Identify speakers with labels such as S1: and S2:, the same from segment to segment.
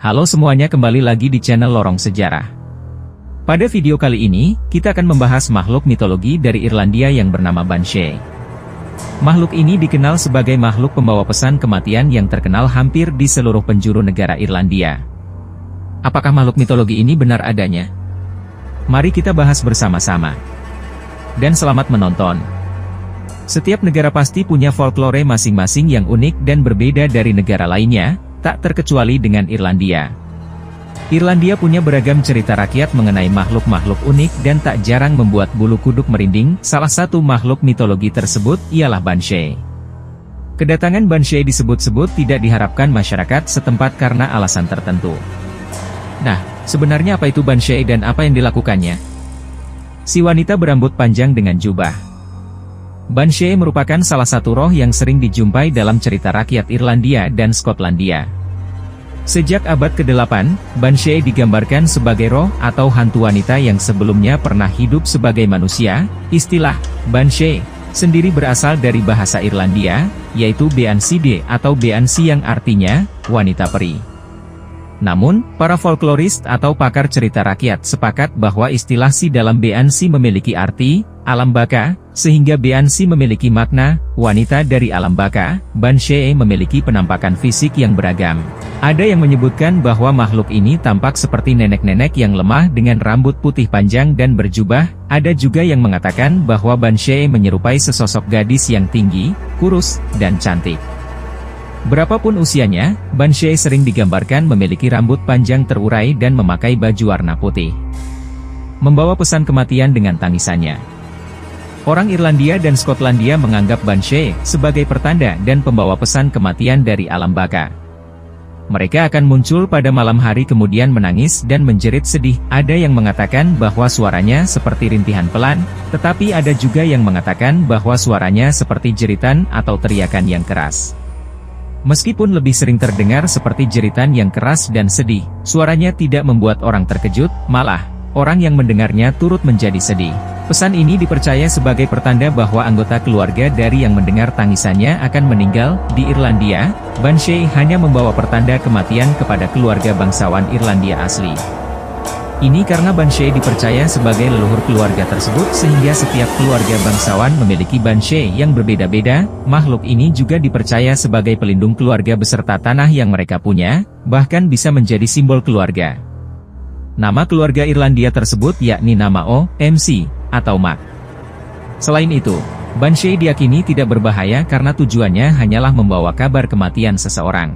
S1: Halo semuanya, kembali lagi di channel Lorong Sejarah. Pada video kali ini, kita akan membahas makhluk mitologi dari Irlandia yang bernama Banshee. Makhluk ini dikenal sebagai makhluk pembawa pesan kematian yang terkenal hampir di seluruh penjuru negara Irlandia. Apakah makhluk mitologi ini benar adanya? Mari kita bahas bersama-sama. Dan selamat menonton. Setiap negara pasti punya folklore masing-masing yang unik dan berbeda dari negara lainnya, tak terkecuali dengan Irlandia. Irlandia punya beragam cerita rakyat mengenai makhluk-makhluk unik dan tak jarang membuat bulu kuduk merinding. Salah satu makhluk mitologi tersebut ialah Banshee. Kedatangan Banshee disebut-sebut tidak diharapkan masyarakat setempat karena alasan tertentu. Nah, sebenarnya apa itu Banshee dan apa yang dilakukannya? Si wanita berambut panjang dengan jubah. Banshee merupakan salah satu roh yang sering dijumpai dalam cerita rakyat Irlandia dan Skotlandia. Sejak abad ke-8, Banshee digambarkan sebagai roh atau hantu wanita yang sebelumnya pernah hidup sebagai manusia. Istilah Banshee sendiri berasal dari bahasa Irlandia, yaitu Beanside atau Beansi yang artinya wanita peri. Namun, para folkloris atau pakar cerita rakyat sepakat bahwa istilah si dalam Beansi memiliki arti alam baka, sehingga Beansi memiliki makna wanita dari alam baka. Banshee memiliki penampakan fisik yang beragam. Ada yang menyebutkan bahwa makhluk ini tampak seperti nenek-nenek yang lemah dengan rambut putih panjang dan berjubah. Ada juga yang mengatakan bahwa Banshee menyerupai sesosok gadis yang tinggi, kurus, dan cantik. Berapapun usianya, Banshee sering digambarkan memiliki rambut panjang terurai dan memakai baju warna putih. Membawa pesan kematian dengan tangisannya. Orang Irlandia dan Skotlandia menganggap Banshee sebagai pertanda dan pembawa pesan kematian dari alam baka. Mereka akan muncul pada malam hari kemudian menangis dan menjerit sedih. Ada yang mengatakan bahwa suaranya seperti rintihan pelan, tetapi ada juga yang mengatakan bahwa suaranya seperti jeritan atau teriakan yang keras. Meskipun lebih sering terdengar seperti jeritan yang keras dan sedih, suaranya tidak membuat orang terkejut, malah orang yang mendengarnya turut menjadi sedih. Pesan ini dipercaya sebagai pertanda bahwa anggota keluarga dari yang mendengar tangisannya akan meninggal. Di Irlandia, Banshee hanya membawa pertanda kematian kepada keluarga bangsawan Irlandia asli. Ini karena Banshee dipercaya sebagai leluhur keluarga tersebut sehingga setiap keluarga bangsawan memiliki Banshee yang berbeda-beda. Makhluk ini juga dipercaya sebagai pelindung keluarga beserta tanah yang mereka punya, bahkan bisa menjadi simbol keluarga. Nama keluarga Irlandia tersebut yakni nama O.M.C. atau Mak. Selain itu, Banshee diyakini tidak berbahaya karena tujuannya hanyalah membawa kabar kematian seseorang.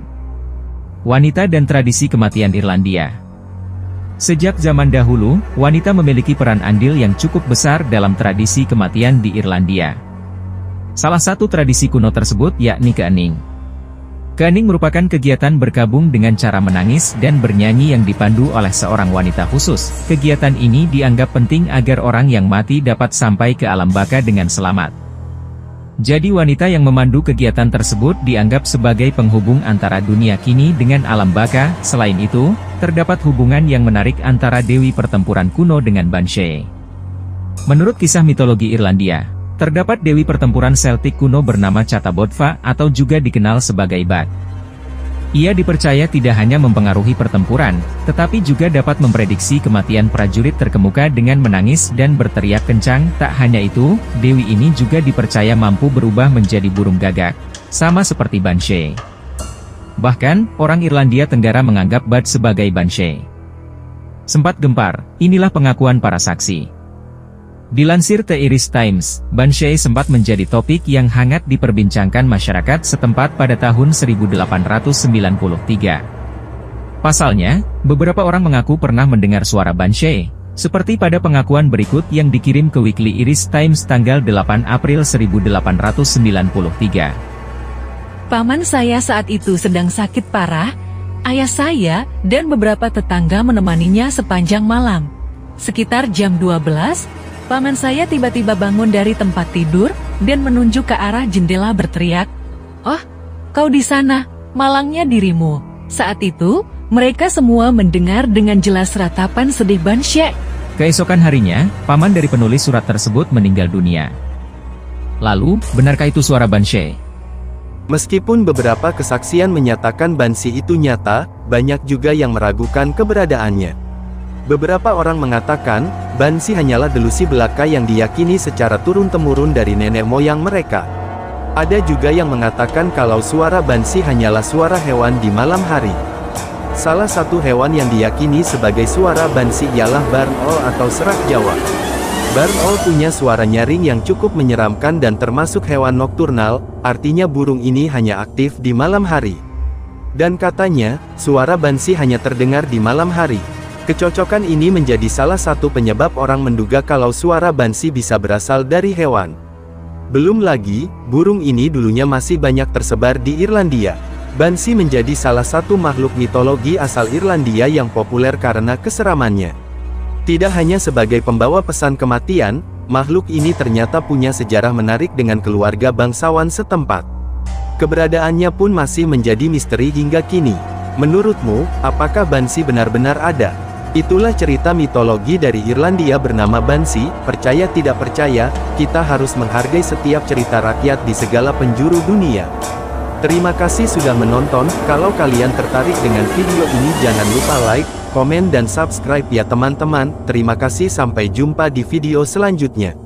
S1: Wanita dan tradisi kematian Irlandia. Sejak zaman dahulu, wanita memiliki peran andil yang cukup besar dalam tradisi kematian di Irlandia. Salah satu tradisi kuno tersebut yakni kehening. Kehening merupakan kegiatan berkabung dengan cara menangis dan bernyanyi yang dipandu oleh seorang wanita khusus. Kegiatan ini dianggap penting agar orang yang mati dapat sampai ke alam baka dengan selamat. Jadi wanita yang memandu kegiatan tersebut dianggap sebagai penghubung antara dunia kini dengan alam baka. Selain itu, terdapat hubungan yang menarik antara dewi pertempuran kuno dengan Banshee. Menurut kisah mitologi Irlandia, terdapat dewi pertempuran Celtic kuno bernama Catabodfa atau juga dikenal sebagai Bat. Ia dipercaya tidak hanya mempengaruhi pertempuran, tetapi juga dapat memprediksi kematian prajurit terkemuka dengan menangis dan berteriak kencang. Tak hanya itu, dewi ini juga dipercaya mampu berubah menjadi burung gagak, sama seperti Banshee. Bahkan, orang Irlandia Tenggara menganggap Bat sebagai Banshee. Sempat gempar, inilah pengakuan para saksi. Dilansir The Irish Times, Banshee sempat menjadi topik yang hangat diperbincangkan masyarakat setempat pada tahun 1893. Pasalnya, beberapa orang mengaku pernah mendengar suara Banshee, seperti pada pengakuan berikut yang dikirim ke Weekly Irish Times tanggal 8 April 1893.
S2: Paman saya saat itu sedang sakit parah. Ayah saya dan beberapa tetangga menemaninya sepanjang malam. Sekitar jam 12, paman saya tiba-tiba bangun dari tempat tidur dan menunjuk ke arah jendela berteriak, "Oh, kau di sana, malangnya dirimu." Saat itu, mereka semua mendengar dengan jelas ratapan sedih Banshee.
S1: Keesokan harinya, paman dari penulis surat tersebut meninggal dunia. Lalu, benarkah itu suara Banshee?
S3: Meskipun beberapa kesaksian menyatakan Banshee itu nyata, banyak juga yang meragukan keberadaannya. Beberapa orang mengatakan, Banshee hanyalah delusi belaka yang diyakini secara turun-temurun dari nenek moyang mereka. Ada juga yang mengatakan kalau suara Banshee hanyalah suara hewan di malam hari. Salah satu hewan yang diyakini sebagai suara Banshee ialah barn owl atau serak Jawa. Barn owl punya suara nyaring yang cukup menyeramkan dan termasuk hewan nokturnal, artinya burung ini hanya aktif di malam hari. Dan katanya, suara Banshee hanya terdengar di malam hari. Kecocokan ini menjadi salah satu penyebab orang menduga kalau suara Banshee bisa berasal dari hewan. Belum lagi, burung ini dulunya masih banyak tersebar di Irlandia. Banshee menjadi salah satu makhluk mitologi asal Irlandia yang populer karena keseramannya. Tidak hanya sebagai pembawa pesan kematian, makhluk ini ternyata punya sejarah menarik dengan keluarga bangsawan setempat. Keberadaannya pun masih menjadi misteri hingga kini. Menurutmu, apakah Banshee benar-benar ada? Itulah cerita mitologi dari Irlandia bernama Banshee. Percaya tidak percaya, kita harus menghargai setiap cerita rakyat di segala penjuru dunia. Terima kasih sudah menonton. Kalau kalian tertarik dengan video ini, jangan lupa like, komen dan subscribe ya teman-teman. Terima kasih, sampai jumpa di video selanjutnya.